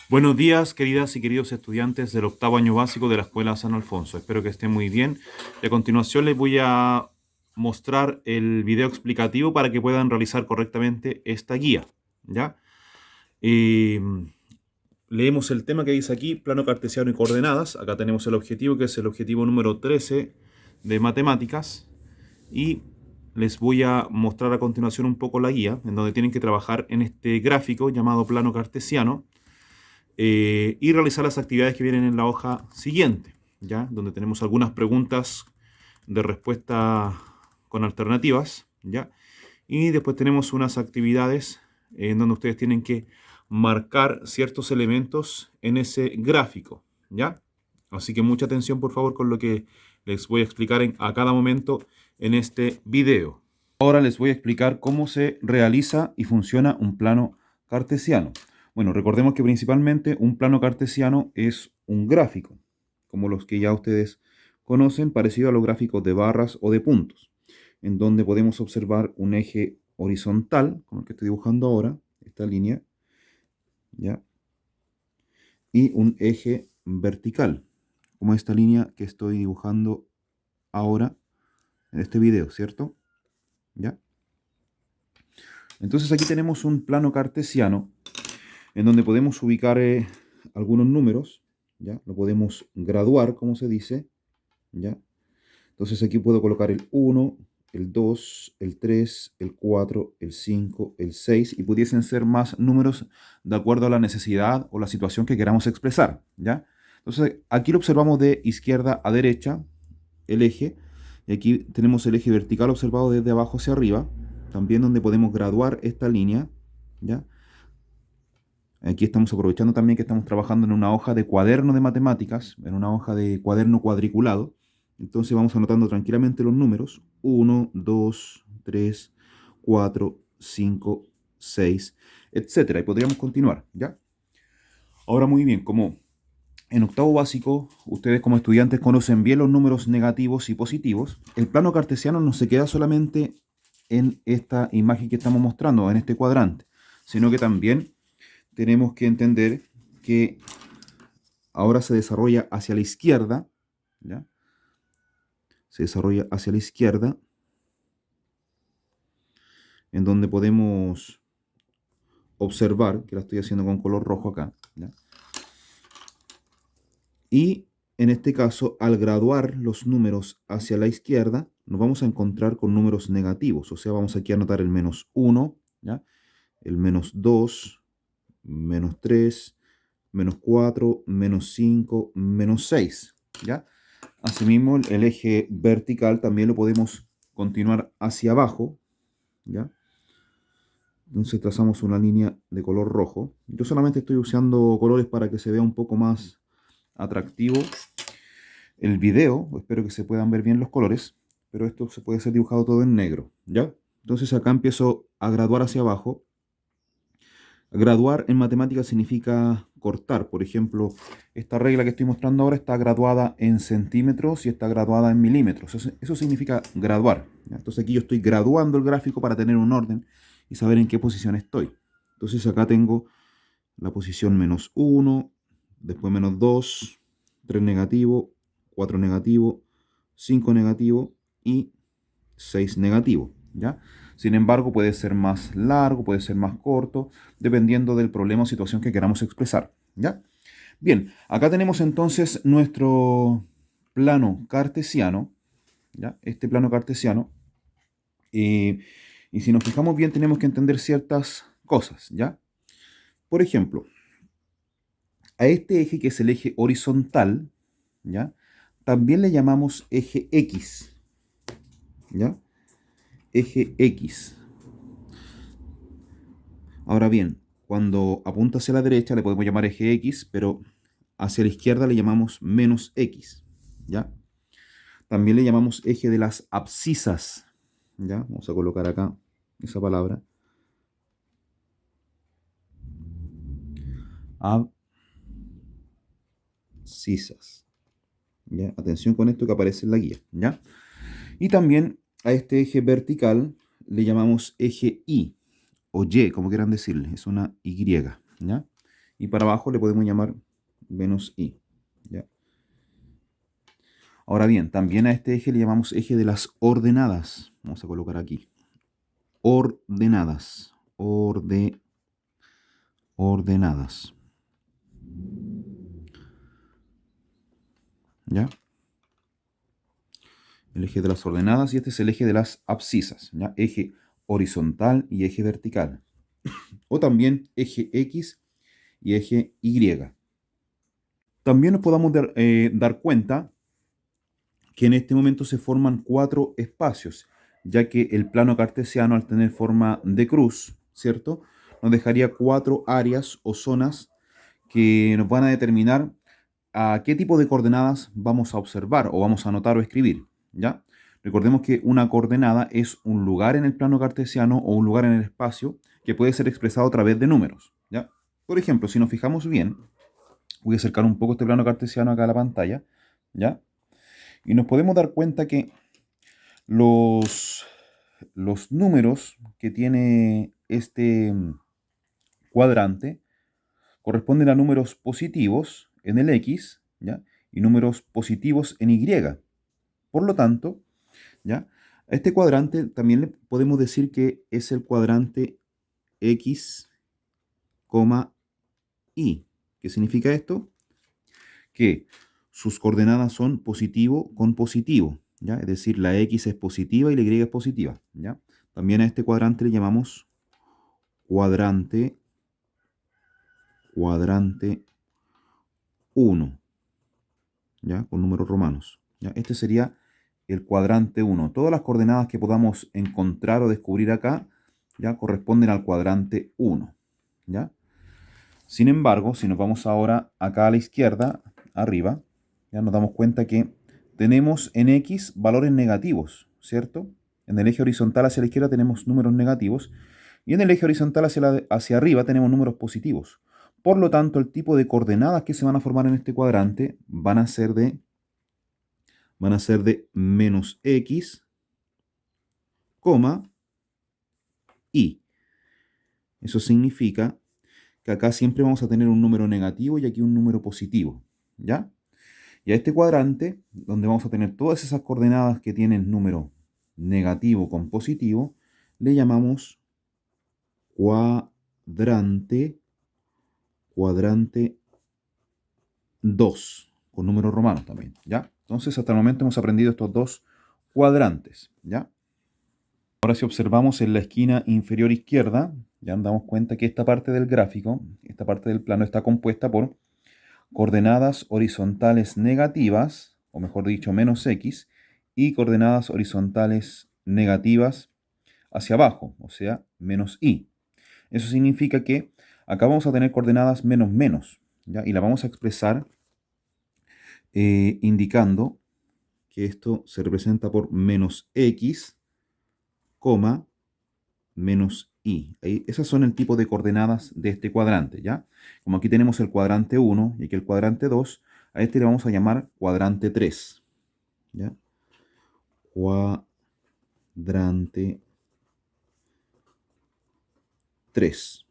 Buenos días, queridas y queridos estudiantes del octavo año básico de la Escuela San Alfonso. Espero que estén muy bien. Y a continuación les voy a mostrar el video explicativo para que puedan realizar correctamente esta guía. ¿Ya? Y leemos el tema que dice aquí, plano cartesiano y coordenadas. Acá tenemos el objetivo, que es el objetivo número 13 de matemáticas. Y les voy a mostrar a continuación un poco la guía, en donde tienen que trabajar en este gráfico llamado plano cartesiano y realizar las actividades que vienen en la hoja siguiente, ¿ya? Donde tenemos algunas preguntas de respuesta con alternativas, ¿ya? Y después tenemos unas actividades en donde ustedes tienen que marcar ciertos elementos en ese gráfico, ¿ya? Así que mucha atención, por favor, con lo que les voy a explicar a cada momento en este video. Ahora les voy a explicar cómo se realiza y funciona un plano cartesiano. Bueno, recordemos que principalmente un plano cartesiano es un gráfico, como los que ya ustedes conocen, parecido a los gráficos de barras o de puntos, en donde podemos observar un eje horizontal, como el que estoy dibujando ahora, esta línea, ¿ya? Y un eje vertical, como esta línea que estoy dibujando ahora en este video, ¿cierto? ¿Ya? Entonces aquí tenemos un plano cartesiano en donde podemos ubicar algunos números, ¿ya? Lo podemos graduar, como se dice, ¿ya? Entonces aquí puedo colocar el 1, el 2, el 3, el 4, el 5, el 6 y pudiesen ser más números de acuerdo a la necesidad o la situación que queramos expresar, ¿ya? Entonces aquí lo observamos de izquierda a derecha, el eje, y aquí tenemos el eje vertical observado desde abajo hacia arriba, también donde podemos graduar esta línea, ¿ya? Aquí estamos aprovechando también que estamos trabajando en una hoja de cuaderno de matemáticas, en una hoja de cuaderno cuadriculado. Entonces vamos anotando tranquilamente los números. 1, 2, 3, 4, 5, 6, etcétera. Y podríamos continuar, ¿ya? Ahora muy bien, como en octavo básico ustedes como estudiantes conocen bien los números negativos y positivos, el plano cartesiano no se queda solamente en esta imagen que estamos mostrando, en este cuadrante, sino que también tenemos que entender que ahora se desarrolla hacia la izquierda, ¿ya? Se desarrolla hacia la izquierda, en donde podemos observar, que la estoy haciendo con color rojo acá, ¿ya? Y en este caso, al graduar los números hacia la izquierda, nos vamos a encontrar con números negativos, o sea, vamos aquí a anotar el menos 1, ¿ya? El menos 2, menos 3, menos 4, menos 5, menos 6, ¿ya? Asimismo, el eje vertical también lo podemos continuar hacia abajo, ¿ya? Entonces trazamos una línea de color rojo. Yo solamente estoy usando colores para que se vea un poco más atractivo el video. Espero que se puedan ver bien los colores, pero esto se puede ser dibujado todo en negro, ¿ya? Entonces acá empiezo a graduar hacia abajo. Graduar en matemáticas significa cortar. Por ejemplo, esta regla que estoy mostrando ahora está graduada en centímetros y está graduada en milímetros. Eso significa graduar, ¿ya? Entonces aquí yo estoy graduando el gráfico para tener un orden y saber en qué posición estoy. Entonces acá tengo la posición menos 1, después menos 2, 3 negativo, 4 negativo, 5 negativo y 6 negativo, ¿ya? Sin embargo, puede ser más largo, puede ser más corto, dependiendo del problema o situación que queramos expresar, ¿ya? Bien, acá tenemos entonces nuestro plano cartesiano, ¿ya? Este plano cartesiano. eh, y si nos fijamos bien, tenemos que entender ciertas cosas, ¿ya? Por ejemplo, a este eje que es el eje horizontal, ¿ya? También le llamamos eje X, ¿ya? Eje X. Ahora bien, cuando apunta hacia la derecha le podemos llamar eje X, pero hacia la izquierda le llamamos menos X, ¿ya? También le llamamos eje de las abscisas, ¿ya? Vamos a colocar acá esa palabra. Abscisas, ¿ya? Atención con esto que aparece en la guía, ¿ya? Y también a este eje vertical le llamamos eje Y, o Y, como quieran decirle, es una Y, ¿ya? y para abajo le podemos llamar menos i. ¿Ya? Ahora bien, también a este eje le llamamos eje de las ordenadas. Vamos a colocar aquí. Ordenadas. Ordenadas. ¿Ya? El eje de las ordenadas y este es el eje de las abscisas. ¿Ya? Eje horizontal y eje vertical. O también eje X y eje Y. También nos podamos dar cuenta que en este momento se forman 4 espacios, ya que el plano cartesiano, al tener forma de cruz, ¿cierto?, nos dejaría 4 áreas o zonas que nos van a determinar a qué tipo de coordenadas vamos a observar o vamos a anotar o escribir, ¿ya? Recordemos que una coordenada es un lugar en el plano cartesiano o un lugar en el espacio que puede ser expresado a través de números, ¿ya? Por ejemplo, si nos fijamos bien, voy a acercar un poco este plano cartesiano acá a la pantalla, ¿ya? Y nos podemos dar cuenta que los, los números que tiene este cuadrante corresponden a números positivos en el X, ¿ya? Y números positivos en Y. Por lo tanto, ¿ya? A este cuadrante también le podemos decir que es el cuadrante X, Y. ¿Qué significa esto? Que sus coordenadas son positivo con positivo, ¿ya? Es decir, la X es positiva y la Y es positiva, ¿ya? También a este cuadrante le llamamos cuadrante 1, ¿ya? Con números romanos, ¿ya? Este sería el cuadrante 1. Todas las coordenadas que podamos encontrar o descubrir acá, ¿ya?, corresponden al cuadrante 1, ¿ya? Sin embargo, si nos vamos ahora acá a la izquierda, arriba, ya nos damos cuenta que tenemos en X valores negativos, ¿cierto? En el eje horizontal hacia la izquierda tenemos números negativos y en el eje horizontal hacia arriba tenemos números positivos. Por lo tanto, el tipo de coordenadas que se van a formar en este cuadrante van a ser de menos X, Y. Eso significa que acá siempre vamos a tener un número negativo y aquí un número positivo, ¿ya? Y a este cuadrante, donde vamos a tener todas esas coordenadas que tienen número negativo con positivo, le llamamos cuadrante 2, con números romanos también, ¿ya? Entonces, hasta el momento hemos aprendido estos dos cuadrantes, ¿ya? Ahora, si observamos en la esquina inferior izquierda, ya nos damos cuenta que esta parte del gráfico, esta parte del plano, está compuesta por coordenadas horizontales negativas, o mejor dicho, menos X, y coordenadas horizontales negativas hacia abajo, o sea, menos Y. Eso significa que acá vamos a tener coordenadas menos menos, ¿ya? Y la vamos a expresar indicando que esto se representa por menos X, menos Y. Esas son el tipo de coordenadas de este cuadrante, ¿ya? Como aquí tenemos el cuadrante 1 y aquí el cuadrante 2, a este le vamos a llamar cuadrante 3, ¿ya? Cuadrante 3,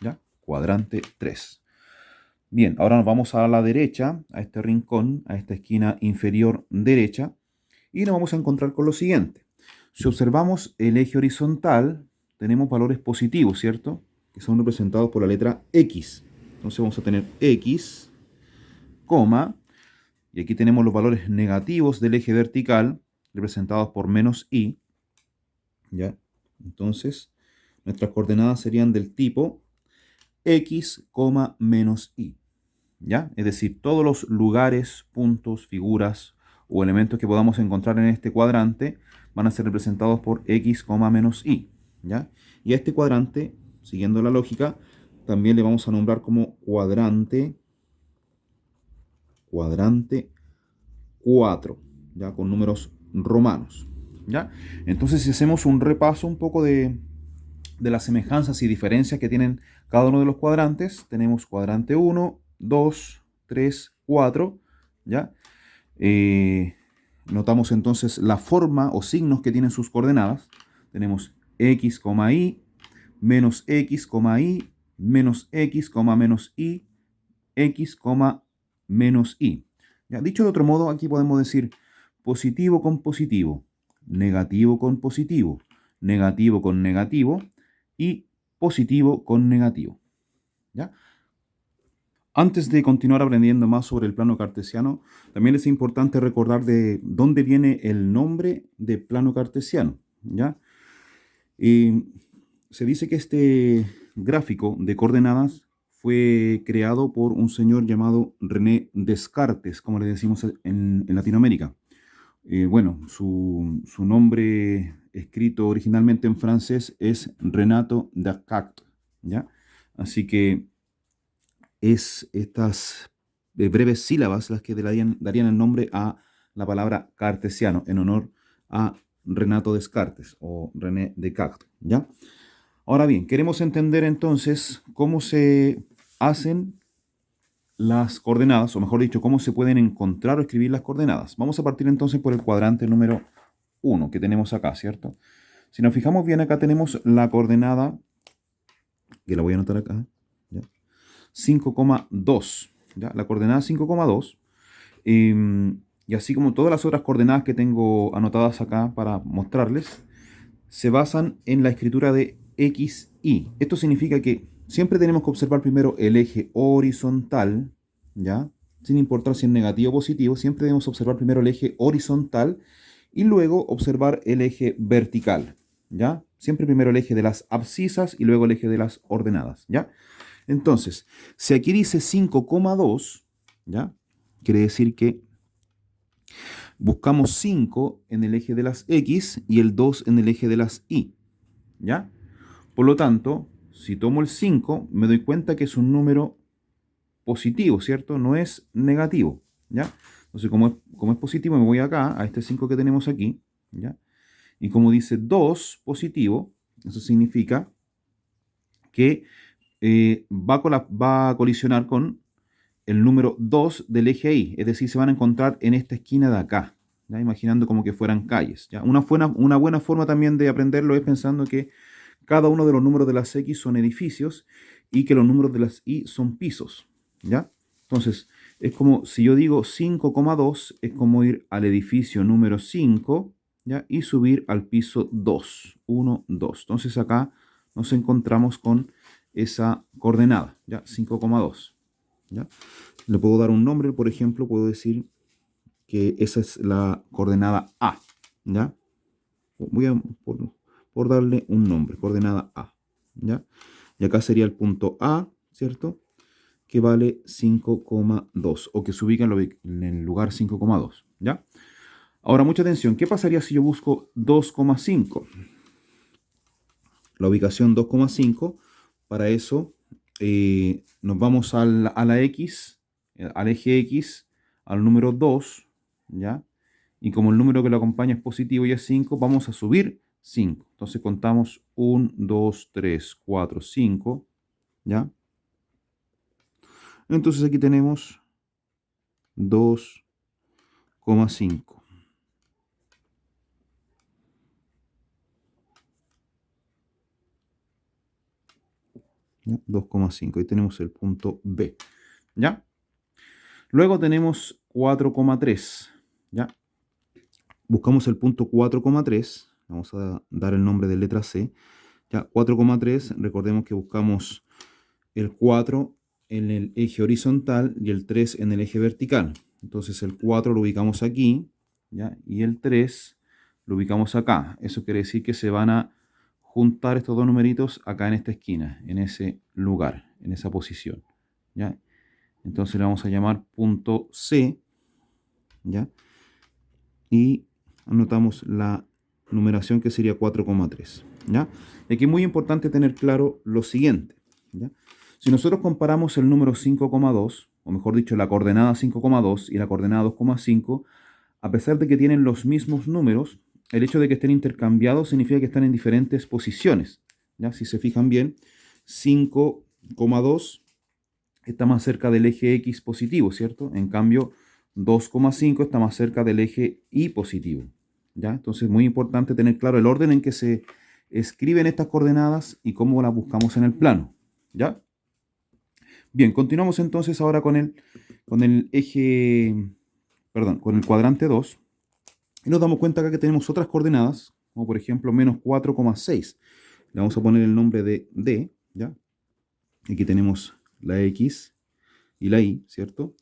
¿ya? Cuadrante 3. Bien, ahora nos vamos a la derecha, a este rincón, a esta esquina inferior derecha, y nos vamos a encontrar con lo siguiente. Si observamos el eje horizontal, tenemos valores positivos, ¿cierto?, que son representados por la letra X. Entonces vamos a tener X, y aquí tenemos los valores negativos del eje vertical, representados por menos Y, ¿ya? Entonces, nuestras coordenadas serían del tipo X, menos Y, ¿ya? Es decir, todos los lugares, puntos, figuras o elementos que podamos encontrar en este cuadrante van a ser representados por X, menos Y, ¿ya? Y a este cuadrante, siguiendo la lógica, también le vamos a nombrar como cuadrante 4, ¿ya? Con números romanos, ¿ya? Entonces, si hacemos un repaso un poco de las semejanzas y diferencias que tienen cada uno de los cuadrantes, tenemos cuadrante 1, 2, 3, 4, ¿ya? Notamos entonces la forma o signos que tienen sus coordenadas. Tenemos X, Y, menos X, Y, menos X, menos Y, x, menos y. ¿Ya? Dicho de otro modo, aquí podemos decir positivo con positivo, negativo con positivo, negativo con negativo y positivo con negativo. ¿Ya? Antes de continuar aprendiendo más sobre el plano cartesiano, también es importante recordar de dónde viene el nombre de plano cartesiano. ¿Ya? Y se dice que este gráfico de coordenadas fue creado por un señor llamado René Descartes, como le decimos en Latinoamérica. Bueno, su nombre escrito originalmente en francés es Renato Descartes, ¿ya? Así que es estas breves sílabas las que darían el nombre a la palabra cartesiano, en honor a Renato Descartes o René Descartes, ¿ya? Ahora bien, queremos entender entonces cómo se hacen las coordenadas, o mejor dicho, cómo se pueden encontrar o escribir las coordenadas. Vamos a partir entonces por el cuadrante número 1 que tenemos acá, ¿cierto? Si nos fijamos bien, acá tenemos la coordenada, que la voy a anotar acá, ¿ya? 5,2, ¿ya? La coordenada 5,2. Y así como todas las otras coordenadas que tengo anotadas acá para mostrarles, se basan en la escritura de X, Y. Esto significa que siempre tenemos que observar primero el eje horizontal, ¿ya? Sin importar si es negativo o positivo, siempre debemos observar primero el eje horizontal y luego observar el eje vertical, ¿ya? Siempre primero el eje de las abscisas y luego el eje de las ordenadas, ¿ya? Entonces, si aquí dice 5,2, ¿ya? Quiere decir que buscamos 5 en el eje de las X y el 2 en el eje de las Y, ¿ya? Por lo tanto, si tomo el 5, me doy cuenta que es un número positivo, ¿cierto? No es negativo, ¿ya? Entonces, como es positivo, me voy acá, a este 5 que tenemos aquí, ¿ya? Y como dice 2 positivo, eso significa que va a colisionar con el número 2 del eje Y, es decir, se van a encontrar en esta esquina de acá, ¿ya? Imaginando como que fueran calles, ¿ya? Una buena forma también de aprenderlo es pensando que cada uno de los números de las X son edificios y que los números de las Y son pisos, ¿ya? Entonces, es como si yo digo 5,2, es como ir al edificio número 5, ¿ya? Y subir al piso 2, 1, 2. Entonces acá nos encontramos con esa coordenada, ¿ya? 5,2, ¿ya? Le puedo dar un nombre, por ejemplo, puedo decir que esa es la coordenada A, ¿ya? Voy a, por darle un nombre, coordenada A, ¿ya? Y acá sería el punto A, ¿cierto? Que vale 5,2 o que se ubica en el lugar 5,2, ¿ya? Ahora, mucha atención, ¿qué pasaría si yo busco 2,5? La ubicación 2,5, para eso nos vamos a la X, al eje X, al número 2, ¿ya? Y como el número que lo acompaña es positivo y es 5, vamos a subir 5. Entonces contamos 1, 2, 3, 4, 5, ¿ya? Entonces aquí tenemos 2,5. ¿Ya? 2,5. Ahí tenemos el punto B, ¿ya? Luego tenemos 4,3, ¿ya? Buscamos el punto 4,3. Vamos a dar el nombre de letra C. Ya, 4,3. Recordemos que buscamos el 4 en el eje horizontal y el 3 en el eje vertical. Entonces el 4 lo ubicamos aquí, ¿ya? Y el 3 lo ubicamos acá. Eso quiere decir que se van a juntar estos dos numeritos acá en esta esquina, en ese lugar, en esa posición, ¿ya? Entonces le vamos a llamar punto C, ¿ya? Y anotamos la numeración que sería 4,3, ¿ya? Y aquí es muy importante tener claro lo siguiente, ¿ya? Si nosotros comparamos el número 5,2, o mejor dicho, la coordenada 5,2 y la coordenada 2,5, a pesar de que tienen los mismos números, el hecho de que estén intercambiados significa que están en diferentes posiciones, ¿ya? Si se fijan bien, 5,2 está más cerca del eje X positivo, ¿cierto? En cambio, 2,5 está más cerca del eje Y positivo, ¿ya? Entonces es muy importante tener claro el orden en que se escriben estas coordenadas y cómo las buscamos en el plano, ¿ya? Bien, continuamos entonces ahora con el eje, perdón, con el cuadrante 2. Y nos damos cuenta acá que tenemos otras coordenadas, como por ejemplo menos 4,6. Le vamos a poner el nombre de D, ¿ya? Aquí tenemos la X y la Y, ¿cierto?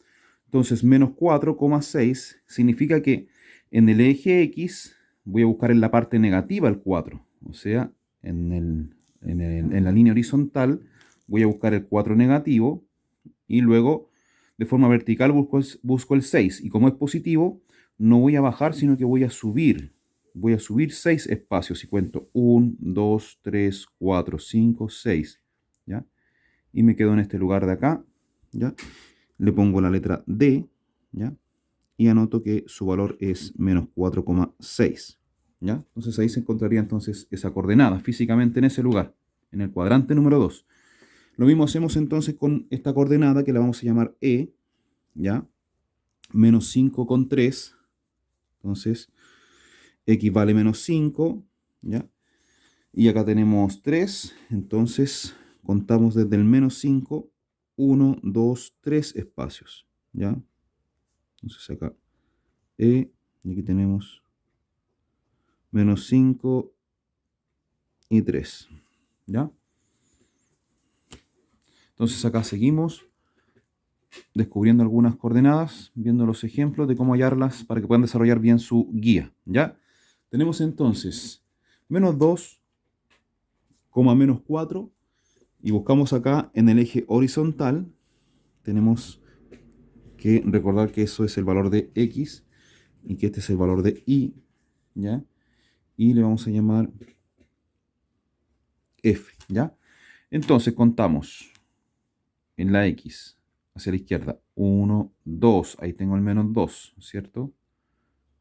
Entonces, menos 4,6 significa que en el eje X voy a buscar en la parte negativa el 4. O sea, en la línea horizontal voy a buscar el 4 negativo y luego de forma vertical busco el 6. Y como es positivo, no voy a bajar, sino que voy a subir. Voy a subir 6 espacios y cuento 1, 2, 3, 4, 5, 6. ¿Ya? Y me quedo en este lugar de acá. ¿Ya? Le pongo la letra D. ¿Ya? Y anoto que su valor es menos 4,6. ¿Ya? Entonces ahí se encontraría entonces esa coordenada físicamente en ese lugar, en el cuadrante número 2. Lo mismo hacemos entonces con esta coordenada que la vamos a llamar E, ¿ya? Menos 5,3. Entonces, X vale menos 5, ¿ya? Y acá tenemos 3. Entonces, contamos desde el menos 5, 1, 2, 3 espacios, ¿ya? Entonces acá E, y aquí tenemos menos 5 y 3, ¿ya? Entonces acá seguimos descubriendo algunas coordenadas, viendo los ejemplos de cómo hallarlas para que puedan desarrollar bien su guía, ¿ya? Tenemos entonces menos 2, menos 4 y buscamos acá en el eje horizontal. Tenemos que recordar que eso es el valor de X y que este es el valor de Y, ¿ya? Y le vamos a llamar F, ¿ya? Entonces contamos en la X hacia la izquierda 1, 2, ahí tengo el menos 2, ¿cierto?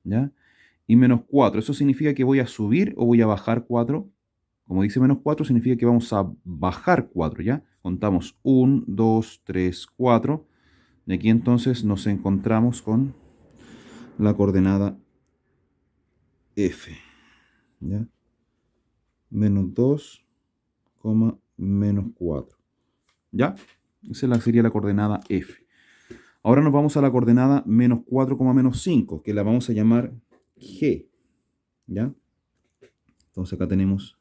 ¿Ya? Y menos 4, ¿eso significa que voy a subir o voy a bajar 4? Como dice menos 4, significa que vamos a bajar 4, ¿ya? Contamos 1, 2, 3, 4. Y aquí entonces nos encontramos con la coordenada F, ¿ya? Menos 2, menos 4, ¿ya? Esa sería la coordenada F. Ahora nos vamos a la coordenada menos 4, menos 5, que la vamos a llamar G, ¿ya? Entonces acá tenemos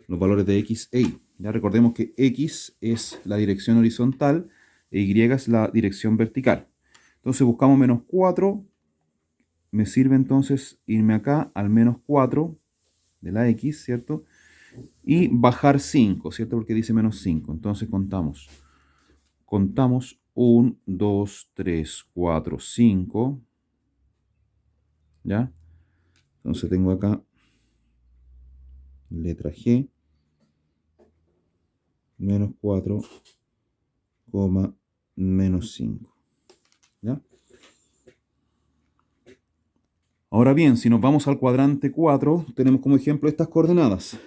los valores de X e Y. Ya recordemos que X es la dirección horizontal e Y es la dirección vertical. Entonces buscamos menos 4. Me sirve entonces irme acá al menos 4 de la X, ¿cierto? Y bajar 5, ¿cierto? Porque dice menos 5. Entonces contamos. Contamos 1, 2, 3, 4, 5. ¿Ya? Entonces tengo acá letra G, menos 4, menos 5. ¿Ya? Ahora bien, si nos vamos al cuadrante 4, tenemos como ejemplo estas coordenadas.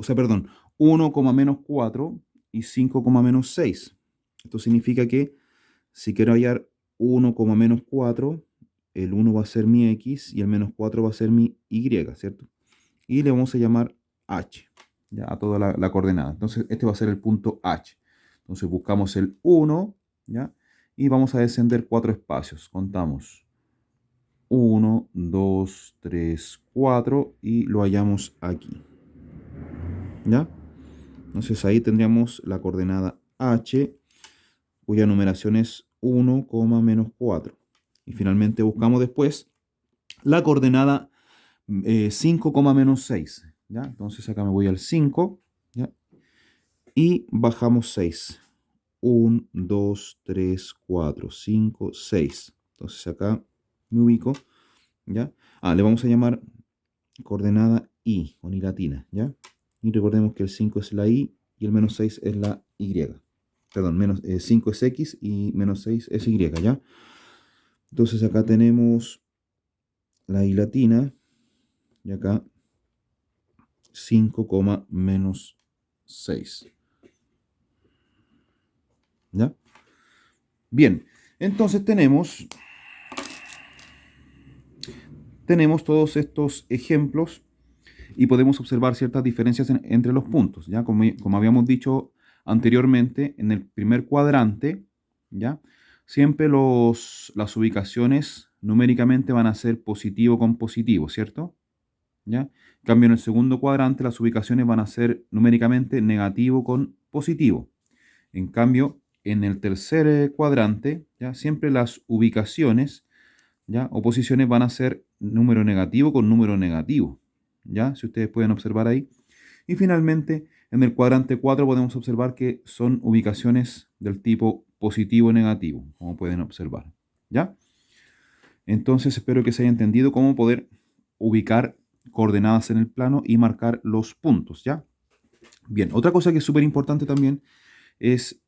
Perdón, 1, menos 4 y 5, menos 6. Esto significa que si quiero hallar 1, menos 4, el 1 va a ser mi X y el menos 4 va a ser mi Y, ¿cierto? Y le vamos a llamar H, ¿ya? A toda la coordenada. Entonces, este va a ser el punto H. Entonces, buscamos el 1, ¿ya? Y vamos a descender 4 espacios. Contamos 1, 2, 3, 4 y lo hallamos aquí, ¿ya? Entonces, ahí tendríamos la coordenada H, cuya numeración es 1, menos 4. Y finalmente buscamos después la coordenada 5, menos 6. ¿Ya? Entonces acá me voy al 5, ¿ya? Y bajamos 6. 1, 2, 3, 4, 5, 6. Entonces acá me ubico, ¿ya? Le vamos a llamar coordenada I, con I latina, ¿ya? Y recordemos que el 5 es la I y el menos 6 es la Y. Perdón, 5 es X y menos 6 es Y, ¿ya? Entonces acá tenemos la I latina y acá 5, menos 6. ¿Ya? Bien, entonces tenemos todos estos ejemplos y podemos observar ciertas diferencias entre los puntos. ¿Ya? Como habíamos dicho anteriormente, en el primer cuadrante, ¿ya? Siempre las ubicaciones numéricamente van a ser positivo con positivo, ¿cierto? ¿Ya? En cambio, en el segundo cuadrante las ubicaciones van a ser numéricamente negativo con positivo. En cambio, en el tercer cuadrante, ¿ya? Siempre las ubicaciones, ¿ya? O posiciones van a ser número negativo con número negativo, ¿ya? Si ustedes pueden observar ahí. Y finalmente, en el cuadrante 4 podemos observar que son ubicaciones del tipo positivo negativo, como pueden observar, ¿ya? Entonces espero que se haya entendido cómo poder ubicar coordenadas en el plano y marcar los puntos, ¿ya? Bien, otra cosa que es súper importante también es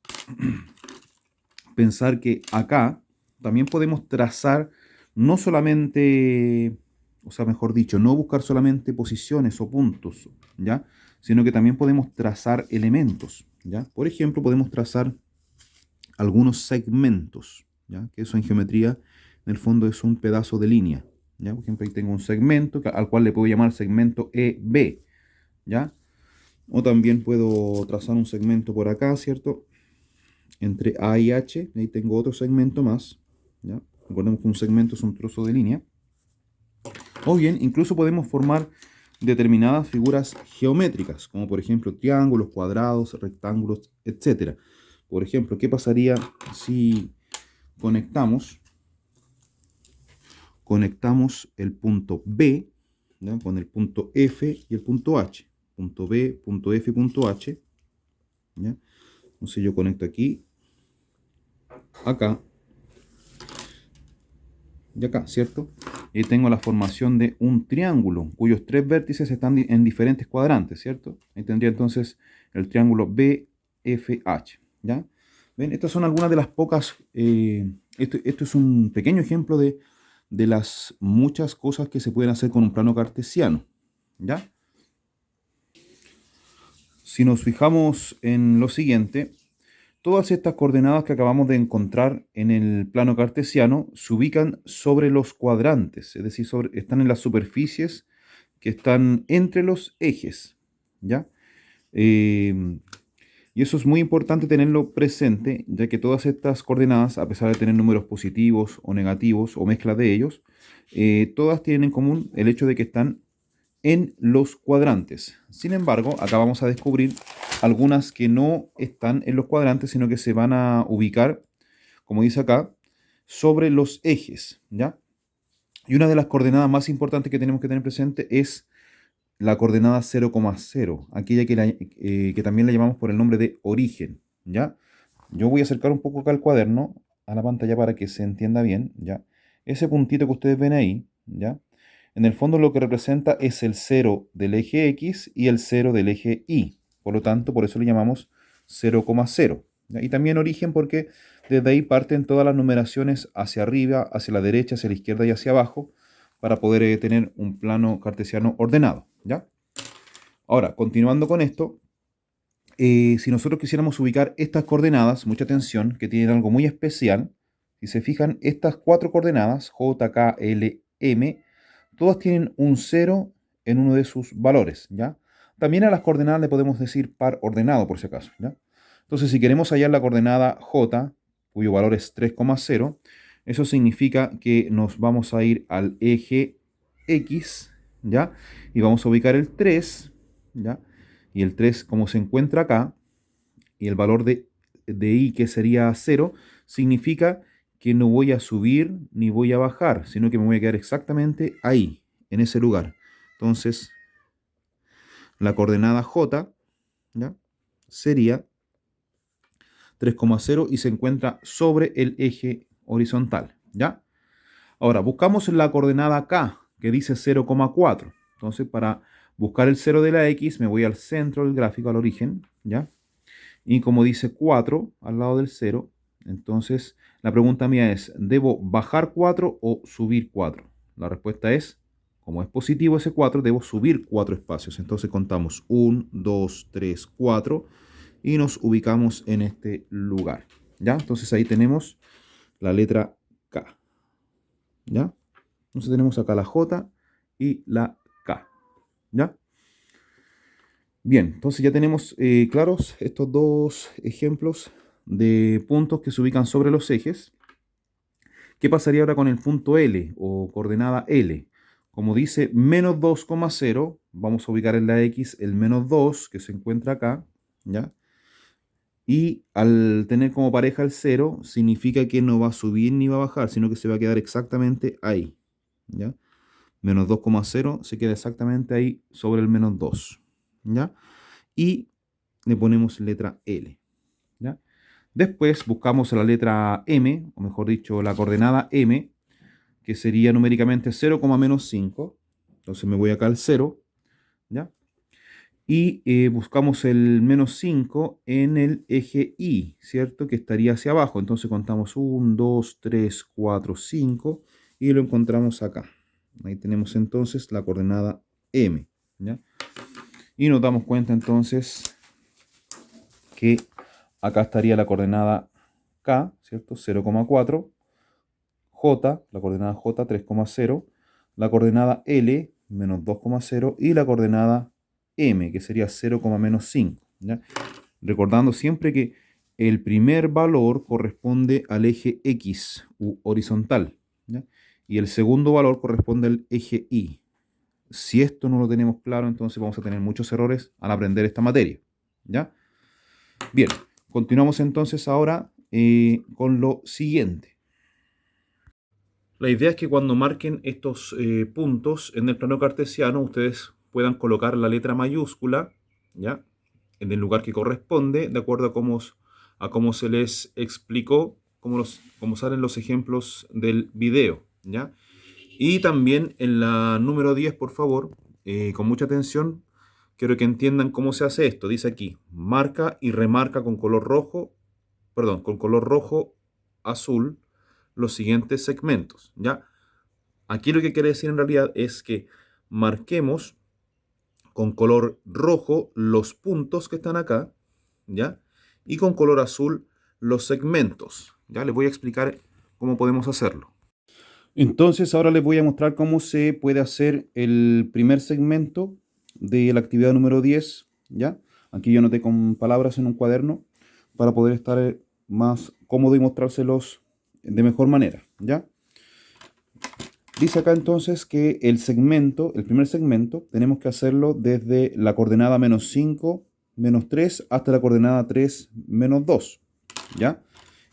pensar que acá también podemos trazar no solamente, o sea, mejor dicho, no buscar solamente posiciones o puntos, ¿ya? Sino que también podemos trazar elementos, ¿ya? Por ejemplo, podemos trazar algunos segmentos, ¿ya? Que eso en geometría, en el fondo, es un pedazo de línea, ¿ya? Por ejemplo, ahí tengo un segmento al cual le puedo llamar segmento EB, ¿ya? O también puedo trazar un segmento por acá, ¿cierto? Entre A y H, ahí tengo otro segmento más, ¿ya? Recordemos que un segmento es un trozo de línea. O bien, incluso podemos formar determinadas figuras geométricas, como por ejemplo triángulos, cuadrados, rectángulos, etc. Por ejemplo, ¿qué pasaría si conectamos el punto B, ¿ya? Con el punto F y el punto H? Punto B, punto F y punto H, ¿ya? Entonces yo conecto aquí, acá y acá, ¿cierto? Y tengo la formación de un triángulo cuyos tres vértices están en diferentes cuadrantes, ¿cierto? Ahí tendría entonces el triángulo BFH, ¿ya? ¿Ven? Estas son algunas de las pocas, esto es un pequeño ejemplo de las muchas cosas que se pueden hacer con un plano cartesiano, ¿ya? Si nos fijamos en lo siguiente, todas estas coordenadas que acabamos de encontrar en el plano cartesiano se ubican sobre los cuadrantes, es decir, están en las superficies que están entre los ejes, ¿ya? Eh, y eso es muy importante tenerlo presente, ya que todas estas coordenadas, a pesar de tener números positivos o negativos o mezcla de ellos, todas tienen en común el hecho de que están en los cuadrantes. Sin embargo, acá vamos a descubrir algunas que no están en los cuadrantes, sino que se van a ubicar, como dice acá, sobre los ejes, ¿ya? Y una de las coordenadas más importantes que tenemos que tener presente es la coordenada 0,0, aquella que también la llamamos por el nombre de origen, ¿ya? Yo voy a acercar un poco acá el cuaderno a la pantalla para que se entienda bien, ¿ya? Ese puntito que ustedes ven ahí, ¿ya? En el fondo lo que representa es el 0 del eje X y el 0 del eje Y. Por lo tanto, por eso le llamamos 0,0. ¿Ya? Y también origen porque desde ahí parten todas las numeraciones hacia arriba, hacia la derecha, hacia la izquierda y hacia abajo para poder tener un plano cartesiano ordenado, ¿ya? Ahora, continuando con esto, si nosotros quisiéramos ubicar estas coordenadas, mucha atención, que tienen algo muy especial, si se fijan, estas cuatro coordenadas, J, K, L, M, todas tienen un 0 en uno de sus valores, ¿ya? También a las coordenadas le podemos decir par ordenado, por si acaso, ¿ya? Entonces, si queremos hallar la coordenada J, cuyo valor es 3,0, eso significa que nos vamos a ir al eje X, ¿ya? Y vamos a ubicar el 3, ¿ya? Y el 3, como se encuentra acá, y el valor de I, que sería 0, significa que no voy a subir ni voy a bajar, sino que me voy a quedar exactamente ahí, en ese lugar. Entonces, la coordenada J, ¿ya? Sería 3,0 y se encuentra sobre el eje horizontal, ¿ya? Ahora, buscamos la coordenada K, que dice 0,4. Entonces, para buscar el 0 de la X, me voy al centro del gráfico, al origen, ¿ya? Y como dice 4 al lado del 0, entonces la pregunta mía es, ¿debo bajar 4 o subir 4? La respuesta es, como es positivo ese 4, debo subir 4 espacios. Entonces contamos 1, 2, 3, 4 y nos ubicamos en este lugar, ¿ya? Entonces ahí tenemos la letra K, ¿ya? Entonces tenemos acá la J y la K, ¿ya? Bien, entonces ya tenemos claros estos dos ejemplos de puntos que se ubican sobre los ejes. ¿Qué pasaría ahora con el punto L o coordenada L? Como dice menos 2,0, vamos a ubicar en la X el menos 2 que se encuentra acá, ¿ya? Y al tener como pareja el 0, significa que no va a subir ni va a bajar, sino que se va a quedar exactamente ahí, ¿ya? Menos 2,0 se queda exactamente ahí sobre el menos 2, ¿ya? Y le ponemos letra L, ¿ya? Después buscamos la letra M, o mejor dicho, la coordenada M, que sería numéricamente 0, menos 5. Entonces me voy acá al 0, ¿ya? Y buscamos el menos 5 en el eje Y, ¿cierto? Que estaría hacia abajo. Entonces contamos 1, 2, 3, 4, 5 y lo encontramos acá. Ahí tenemos entonces la coordenada M, ¿ya? Y nos damos cuenta entonces que acá estaría la coordenada K, ¿cierto? 0,4. J, la coordenada J 3,0, la coordenada L menos 2,0 y la coordenada M, que sería 0, menos 5. ¿Ya? Recordando siempre que el primer valor corresponde al eje X u horizontal, ¿ya? Y el segundo valor corresponde al eje Y. Si esto no lo tenemos claro, entonces vamos a tener muchos errores al aprender esta materia, ¿ya? Bien, continuamos entonces ahora con lo siguiente. La idea es que cuando marquen estos puntos en el plano cartesiano, ustedes puedan colocar la letra mayúscula, ¿ya? En el lugar que corresponde, de acuerdo a cómo se les explicó, como salen los ejemplos del video, ¿ya? Y también en la número 10, por favor, con mucha atención, quiero que entiendan cómo se hace esto. Dice aquí, marca y remarca con color rojo, perdón, con color rojo, azul, los siguientes segmentos, ¿ya? Aquí lo que quiere decir en realidad es que marquemos con color rojo los puntos que están acá, ¿ya? Y con color azul los segmentos, ¿ya? Les voy a explicar cómo podemos hacerlo. Entonces ahora les voy a mostrar cómo se puede hacer el primer segmento de la actividad número 10, ¿ya? Aquí yo anoté con palabras en un cuaderno para poder estar más cómodo y mostrárselos de mejor manera, ¿ya? Dice acá entonces que el primer segmento, tenemos que hacerlo desde la coordenada menos 5, menos 3, hasta la coordenada 3, menos 2, ¿ya?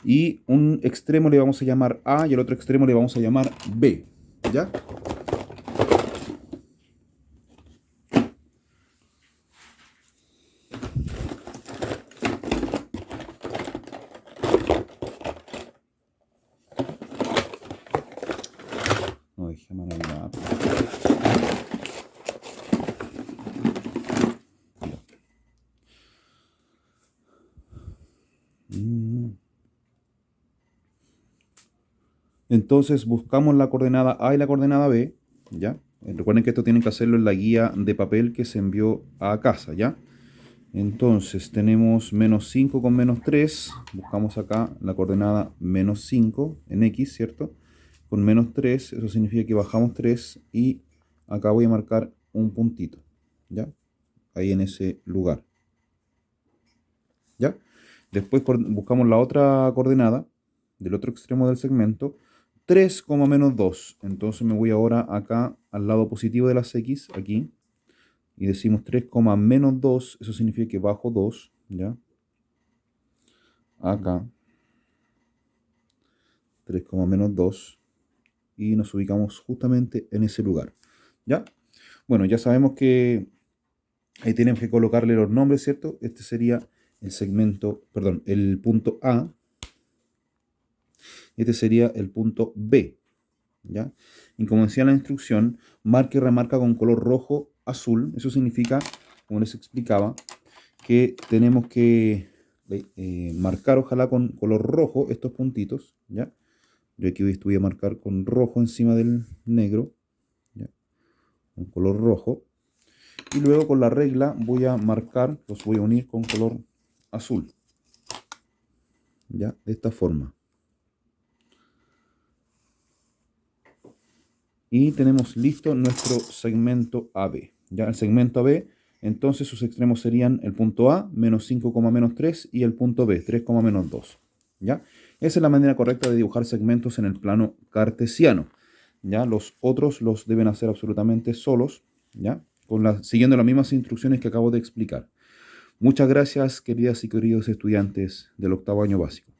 Y un extremo le vamos a llamar A y el otro extremo le vamos a llamar B, ¿ya? No dejé mal el lápiz. Entonces buscamos la coordenada A y la coordenada B, ¿ya? Recuerden que esto tienen que hacerlo en la guía de papel que se envió a casa, ¿ya? Entonces tenemos menos 5 con menos 3, buscamos acá la coordenada menos 5 en X, ¿cierto? Con menos 3, eso significa que bajamos 3 y acá voy a marcar un puntito, ¿ya? Ahí en ese lugar, ¿ya? Después buscamos la otra coordenada del otro extremo del segmento, 3, menos 2. Entonces me voy ahora acá al lado positivo de las X, aquí, y decimos 3, menos 2, eso significa que bajo 2, ¿ya? Acá, 3, menos 2, y nos ubicamos justamente en ese lugar, ¿ya? Bueno, ya sabemos que ahí tenemos que colocarle los nombres, ¿cierto? Este sería el segmento, perdón, el punto A, este sería el punto B, ¿ya? Y como decía la instrucción, marca y remarca con color rojo, azul. Eso significa, como les explicaba, que tenemos que marcar, ojalá con color rojo, estos puntitos, ¿ya? Yo aquí voy a marcar con rojo encima del negro, ¿ya? Con color rojo. Y luego con la regla voy a marcar, los voy a unir con color azul, ¿ya? De esta forma. Y tenemos listo nuestro segmento AB. Ya el segmento AB Entonces sus extremos serían el punto A, menos 5,-3, y el punto B, 3,-2. ¿Ya? Esa es la manera correcta de dibujar segmentos en el plano cartesiano. ¿Ya? Los otros los deben hacer absolutamente solos, ¿ya? Siguiendo las mismas instrucciones que acabo de explicar. Muchas gracias, queridas y queridos estudiantes del octavo año básico.